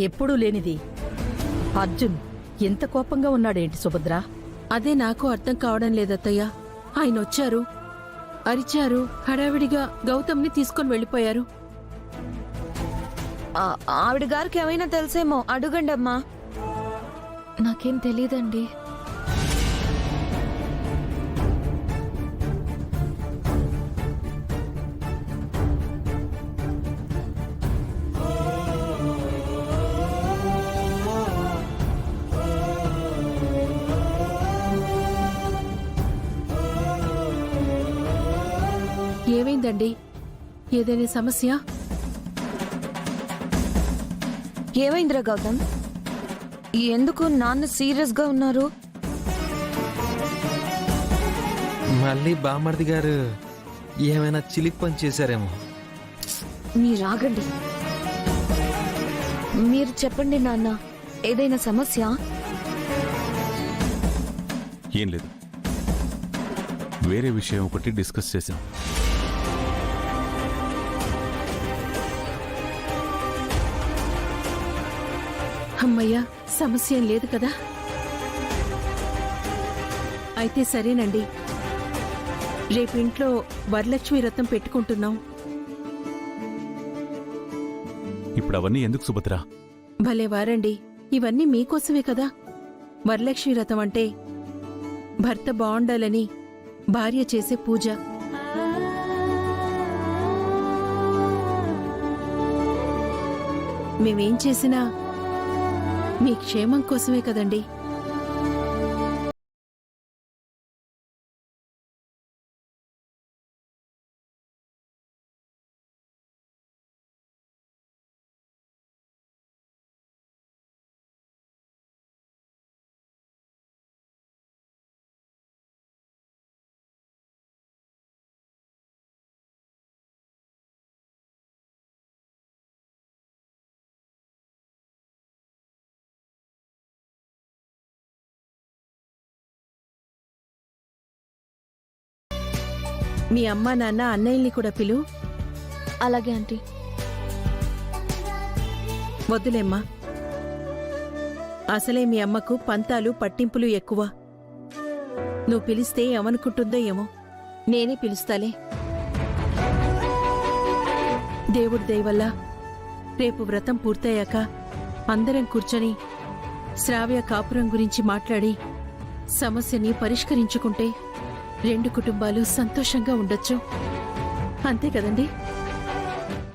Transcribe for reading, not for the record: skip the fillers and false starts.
ఎప్పుడూ లేనిది అర్జున్ ఎంత కోపంగా ఉన్నాడేంటి సుభద్ర? అదే నాకు అర్థం కావడం లేదత్తయ్య. ఆయన వచ్చారు, అరిచారు, హడావిడిగా గౌతమ్ని తీసుకొని వెళ్ళిపోయారు. ఆవిడ గారికి ఏమైనా తెలిసేమో, అడుగండి అమ్మా. నాకేం తెలీదండి. ఏమైందండి? ఏదైనా సమస్య? ఏమైందిరా గౌతమ్? ఎందుకు నాన్న సీరియస్ గా ఉన్నారు? మళ్ళీ బామ్మర్ది గారు ఏమైనా చిలిపి పని చేశారేమో. మీరు ఆగండి. మీరు చెప్పండి నాన్న, ఏదైనా సమస్య? ఏం లేదు, వేరే విషయం ఒకటి డిస్కస్ చేశాం. అమ్మయ్యా, సమస్య ఏం లేదు కదా? అయితే సరేనండి, రేపు ఇంట్లో వరలక్ష్మి వ్రతం పెట్టుకుంటున్నాం. ఇప్పుడు అవన్నీ ఎందుకు సుభద్ర? భలే వారండి, ఇవన్నీ మీకోసమే కదా. వరలక్ష్మి వ్రతం అంటే భర్త బాగుండాలని భార్య చేసే పూజ. మేమేం చేసినా మీ క్షేమం కోసమే కదండి. మీ అమ్మా నాన్న అన్నయ్యల్ని కూడా పిలు. అలాగే ఆంటీ. వద్దులేమ్మా, అసలే మీ అమ్మకు పంతాలు పట్టింపులు ఎక్కువ. నువ్వు పిలిస్తే ఏమనుకుంటుందో ఏమో. నేనే పిలుస్తాలే. దేవుడి దయవల్ల రేపు వ్రతం పూర్తయ్యాక అందరం కూర్చొని శ్రావ్య కాపురం గురించి మాట్లాడి సమస్యని పరిష్కరించుకుంటే రెండు కుటుంబాలు సంతోషంగా ఉండొచ్చు. అంతే కదండి?